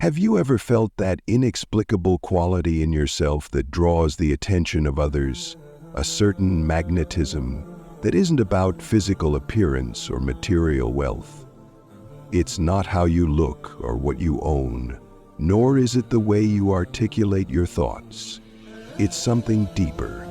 Have you ever felt that inexplicable quality in yourself that draws the attention of others? A certain magnetism that isn't about physical appearance or material wealth. It's not how you look or what you own, nor is it the way you articulate your thoughts. It's something deeper.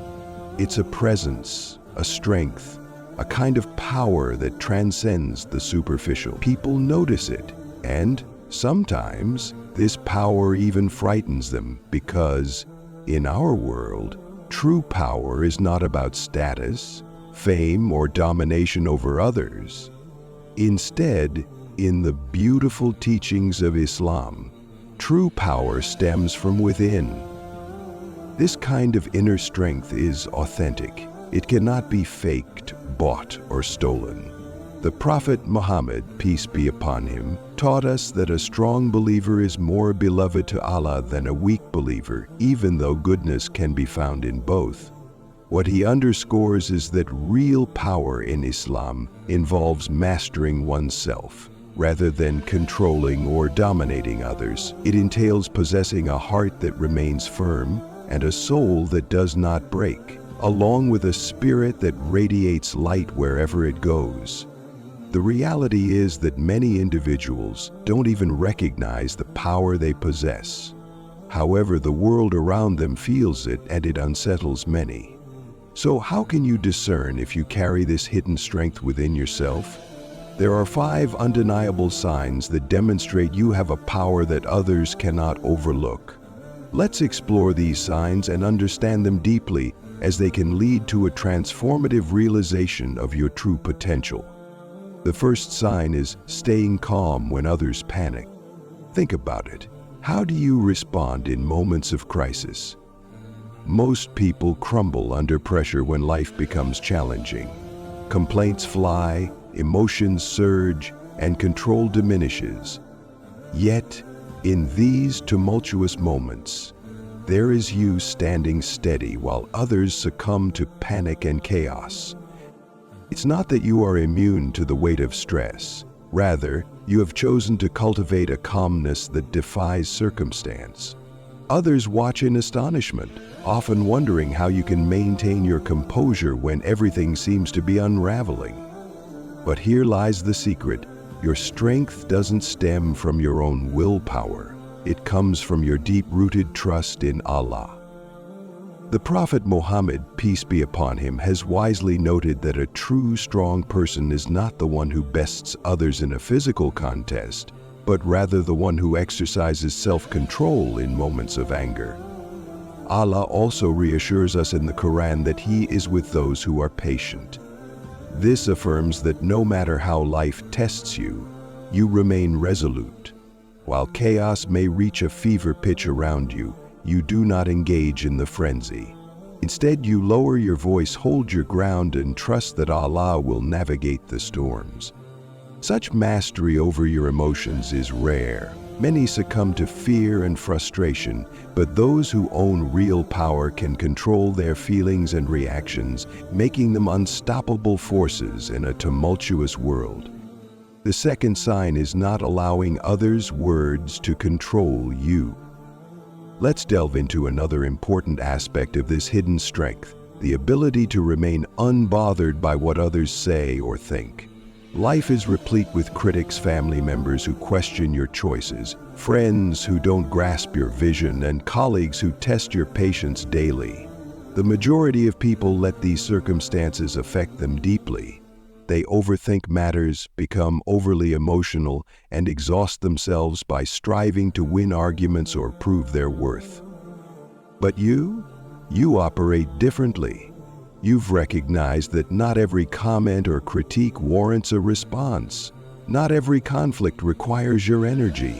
It's a presence, a strength, a kind of power that transcends the superficial. People notice it, and sometimes this power even frightens them because, in our world, true power is not about status, fame, or domination over others. Instead, in the beautiful teachings of Islam, true power stems from within. This kind of inner strength is authentic. It cannot be faked, bought, or stolen. The Prophet Muhammad, peace be upon him, taught us that a strong believer is more beloved to Allah than a weak believer, even though goodness can be found in both. What he underscores is that real power in Islam involves mastering oneself, rather than controlling or dominating others. It entails possessing a heart that remains firm and a soul that does not break, along with a spirit that radiates light wherever it goes. The reality is that many individuals don't even recognize the power they possess. However, the world around them feels it, and it unsettles many. So how can you discern if you carry this hidden strength within yourself? There are 5 undeniable signs that demonstrate you have a power that others cannot overlook. Let's explore these signs and understand them deeply, as they can lead to a transformative realization of your true potential. The first sign is staying calm when others panic. Think about it. How do you respond in moments of crisis? Most people crumble under pressure when life becomes challenging. Complaints fly, emotions surge, and control diminishes. Yet, in these tumultuous moments, there is you standing steady while others succumb to panic and chaos. It's not that you are immune to the weight of stress. Rather, you have chosen to cultivate a calmness that defies circumstance. Others watch in astonishment, often wondering how you can maintain your composure when everything seems to be unraveling. But here lies the secret. Your strength doesn't stem from your own willpower. It comes from your deep-rooted trust in Allah. The Prophet Muhammad, peace be upon him, has wisely noted that a true strong person is not the one who bests others in a physical contest, but rather the one who exercises self-control in moments of anger. Allah also reassures us in the Quran that He is with those who are patient. This affirms that no matter how life tests you, you remain resolute. While chaos may reach a fever pitch around you, you do not engage in the frenzy. Instead, you lower your voice, hold your ground, and trust that Allah will navigate the storms. Such mastery over your emotions is rare. Many succumb to fear and frustration, but those who own real power can control their feelings and reactions, making them unstoppable forces in a tumultuous world. The second sign is not allowing others' words to control you. Let's delve into another important aspect of this hidden strength, the ability to remain unbothered by what others say or think. Life is replete with critics, family members who question your choices, friends who don't grasp your vision, and colleagues who test your patience daily. The majority of people let these circumstances affect them deeply. They overthink matters, become overly emotional, and exhaust themselves by striving to win arguments or prove their worth. But you operate differently. You've recognized that not every comment or critique warrants a response. Not every conflict requires your energy.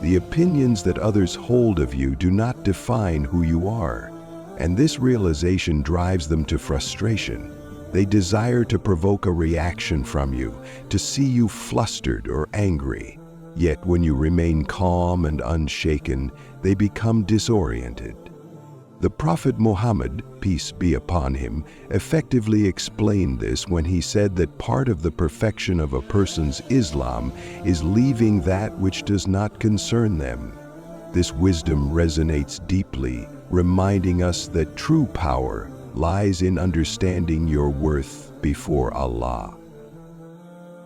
The opinions that others hold of you do not define who you are, and this realization drives them to frustration. They desire to provoke a reaction from you, to see you flustered or angry. Yet when you remain calm and unshaken, they become disoriented. The Prophet Muhammad, peace be upon him, effectively explained this when he said that part of the perfection of a person's Islam is leaving that which does not concern them. This wisdom resonates deeply, reminding us that true power lies in understanding your worth before Allah.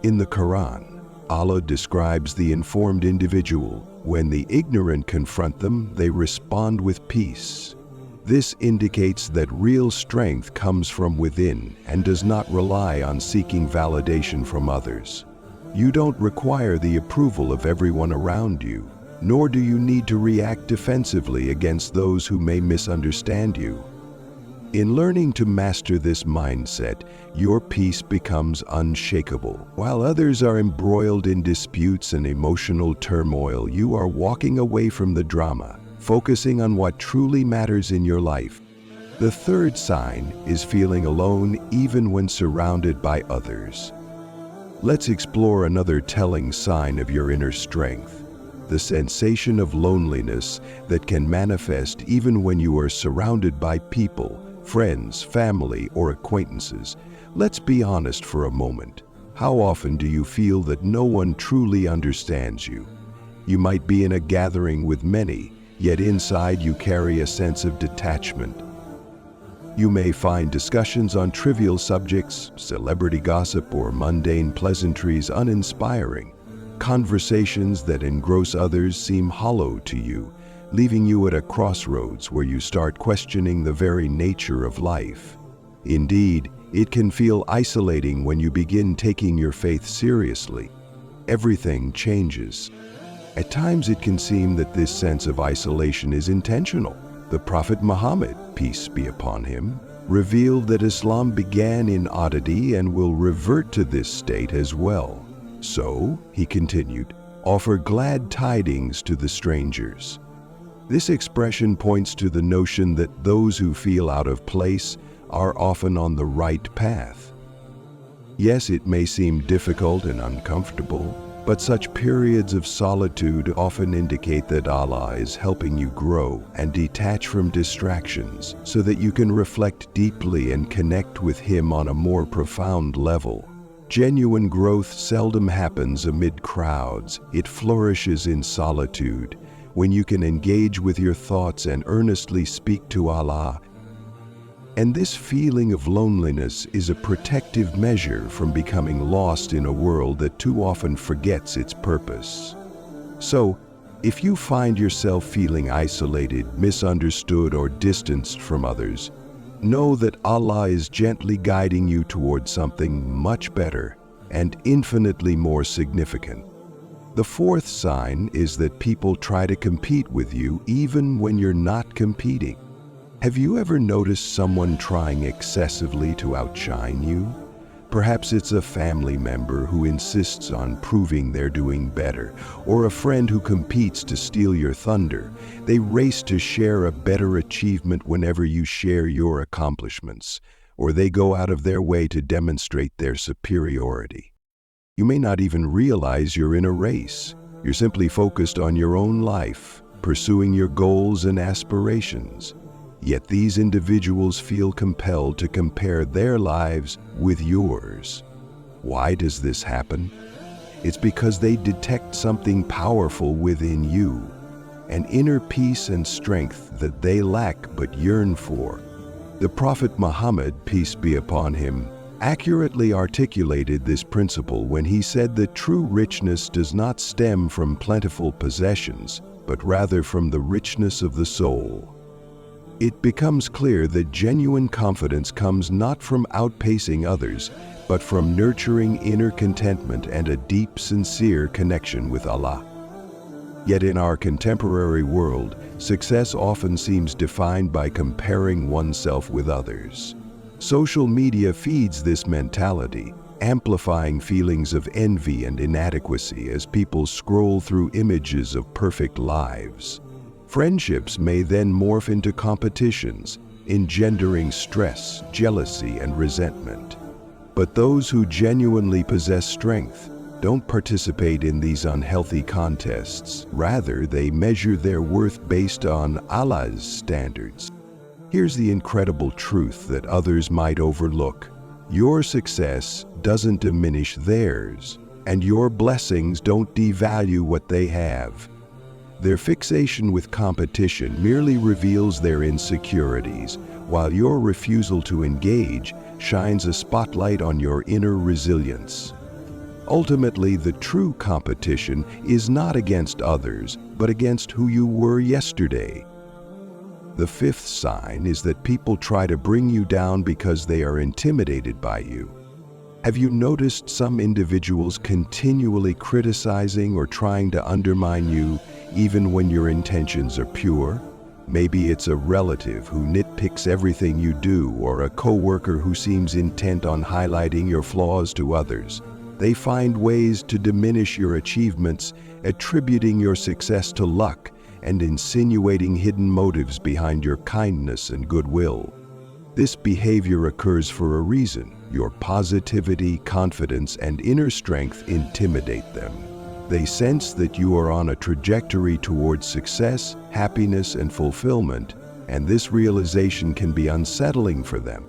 In the Quran, Allah describes the informed individual. When the ignorant confront them, they respond with peace. This indicates that real strength comes from within and does not rely on seeking validation from others. You don't require the approval of everyone around you, nor do you need to react defensively against those who may misunderstand you. In learning to master this mindset, your peace becomes unshakable. While others are embroiled in disputes and emotional turmoil, you are walking away from the drama, focusing on what truly matters in your life. The third sign is feeling alone even when surrounded by others. Let's explore another telling sign of your inner strength: the sensation of loneliness that can manifest even when you are surrounded by people, friends, family, or acquaintances. Let's be honest for a moment. How often do you feel that no one truly understands you? You might be in a gathering with many, yet inside you carry a sense of detachment. You may find discussions on trivial subjects, celebrity gossip, or mundane pleasantries uninspiring. Conversations that engross others seem hollow to you, leaving you at a crossroads where you start questioning the very nature of life. Indeed, it can feel isolating when you begin taking your faith seriously. Everything changes. At times it can seem that this sense of isolation is intentional. The Prophet Muhammad, peace be upon him, revealed that Islam began in oddity and will revert to this state as well. So, he continued, offer glad tidings to the strangers. This expression points to the notion that those who feel out of place are often on the right path. Yes, it may seem difficult and uncomfortable, but such periods of solitude often indicate that Allah is helping you grow and detach from distractions so that you can reflect deeply and connect with Him on a more profound level. Genuine growth seldom happens amid crowds. It flourishes in solitude, when you can engage with your thoughts and earnestly speak to Allah. And this feeling of loneliness is a protective measure from becoming lost in a world that too often forgets its purpose. So, if you find yourself feeling isolated, misunderstood, or distanced from others, know that Allah is gently guiding you towards something much better and infinitely more significant. The fourth sign is that people try to compete with you even when you're not competing. Have you ever noticed someone trying excessively to outshine you? Perhaps it's a family member who insists on proving they're doing better, or a friend who competes to steal your thunder. They race to share a better achievement whenever you share your accomplishments, or they go out of their way to demonstrate their superiority. You may not even realize you're in a race. You're simply focused on your own life, pursuing your goals and aspirations. Yet these individuals feel compelled to compare their lives with yours. Why does this happen? It's because they detect something powerful within you, an inner peace and strength that they lack but yearn for. The Prophet Muhammad, peace be upon him, accurately articulated this principle when he said that true richness does not stem from plentiful possessions, but rather from the richness of the soul. It becomes clear that genuine confidence comes not from outpacing others, but from nurturing inner contentment and a deep, sincere connection with Allah. Yet in our contemporary world, success often seems defined by comparing oneself with others. Social media feeds this mentality, amplifying feelings of envy and inadequacy as people scroll through images of perfect lives. Friendships may then morph into competitions, engendering stress, jealousy, and resentment. But those who genuinely possess strength don't participate in these unhealthy contests. Rather, they measure their worth based on Allah's standards. Here's the incredible truth that others might overlook. Your success doesn't diminish theirs, and your blessings don't devalue what they have. Their fixation with competition merely reveals their insecurities, while your refusal to engage shines a spotlight on your inner resilience. Ultimately, the true competition is not against others, but against who you were yesterday. The fifth sign is that people try to bring you down because they are intimidated by you. Have you noticed some individuals continually criticizing or trying to undermine you, even when your intentions are pure? Maybe it's a relative who nitpicks everything you do, or a coworker who seems intent on highlighting your flaws to others. They find ways to diminish your achievements, attributing your success to luck and insinuating hidden motives behind your kindness and goodwill. This behavior occurs for a reason. Your positivity, confidence, and inner strength intimidate them. They sense that you are on a trajectory towards success, happiness, and fulfillment, and this realization can be unsettling for them.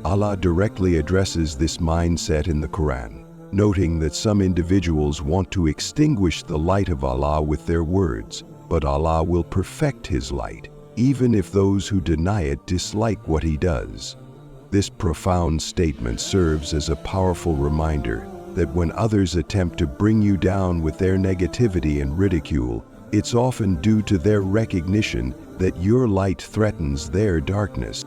Allah directly addresses this mindset in the Quran, noting that some individuals want to extinguish the light of Allah with their words, but Allah will perfect His light, even if those who deny it dislike what He does. This profound statement serves as a powerful reminder that when others attempt to bring you down with their negativity and ridicule, it's often due to their recognition that your light threatens their darkness.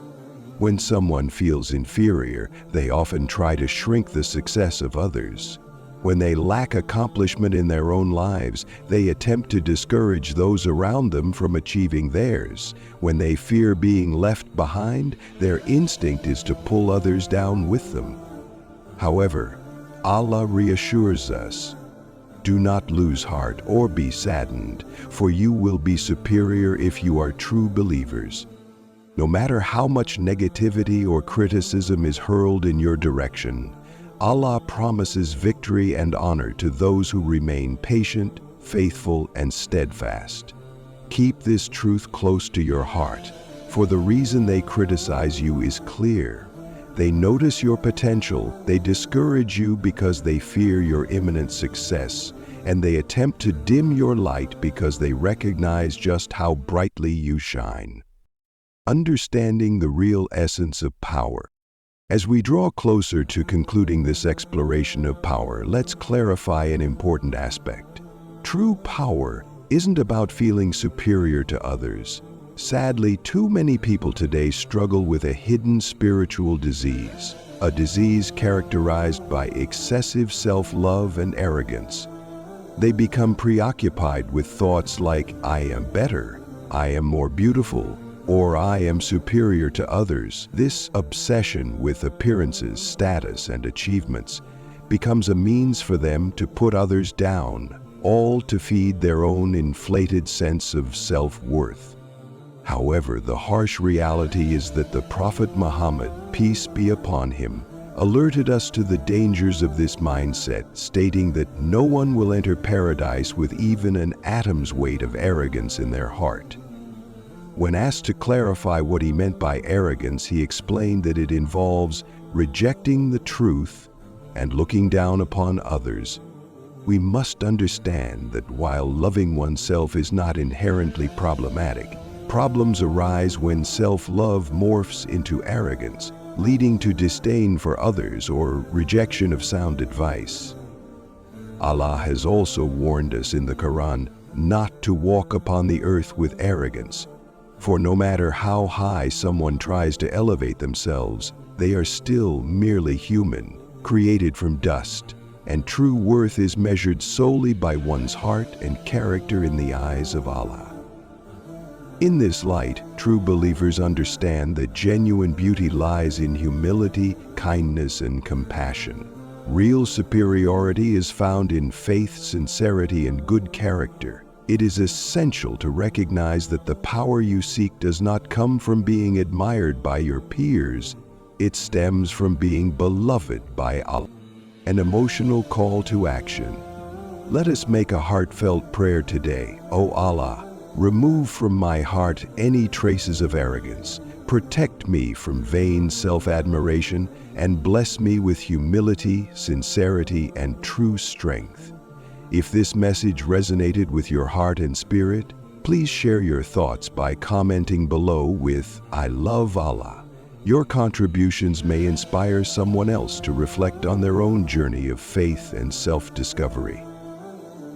When someone feels inferior, they often try to shrink the success of others. When they lack accomplishment in their own lives, they attempt to discourage those around them from achieving theirs. When they fear being left behind, their instinct is to pull others down with them. However, Allah reassures us, "Do not lose heart or be saddened, for you will be superior if you are true believers." No matter how much negativity or criticism is hurled in your direction, Allah promises victory and honor to those who remain patient, faithful, and steadfast. Keep this truth close to your heart, for the reason they criticize you is clear. They notice your potential, they discourage you because they fear your imminent success, and they attempt to dim your light because they recognize just how brightly you shine. Understanding the real essence of power. As we draw closer to concluding this exploration of power, let's clarify an important aspect. True power isn't about feeling superior to others. Sadly, too many people today struggle with a hidden spiritual disease, a disease characterized by excessive self-love and arrogance. They become preoccupied with thoughts like, "I am better," "I am more beautiful," or "I am superior to others." This obsession with appearances, status, and achievements becomes a means for them to put others down, all to feed their own inflated sense of self-worth. However, the harsh reality is that the Prophet Muhammad, peace be upon him, alerted us to the dangers of this mindset, stating that no one will enter paradise with even an atom's weight of arrogance in their heart. When asked to clarify what he meant by arrogance, he explained that it involves rejecting the truth and looking down upon others. We must understand that while loving oneself is not inherently problematic, problems arise when self-love morphs into arrogance, leading to disdain for others or rejection of sound advice. Allah has also warned us in the Quran not to walk upon the earth with arrogance. For no matter how high someone tries to elevate themselves, they are still merely human, created from dust, and true worth is measured solely by one's heart and character in the eyes of Allah. In this light, true believers understand that genuine beauty lies in humility, kindness, and compassion. Real superiority is found in faith, sincerity, and good character. It is essential to recognize that the power you seek does not come from being admired by your peers. It stems from being beloved by Allah. An emotional call to action. Let us make a heartfelt prayer today. O Allah, Remove from my heart any traces of arrogance. Protect me from vain self-admiration and bless me with humility, sincerity, and true strength. If this message resonated with your heart and spirit, please share your thoughts by commenting below with "I love Allah." Your contributions may inspire someone else to reflect on their own journey of faith and self-discovery.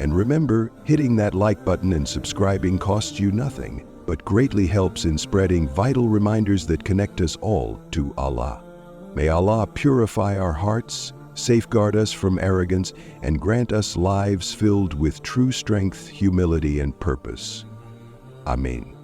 And remember, hitting that like button and subscribing costs you nothing, but greatly helps in spreading vital reminders that connect us all to Allah. May Allah purify our hearts, safeguard us from arrogance, and grant us lives filled with true strength, humility, and purpose. Amen.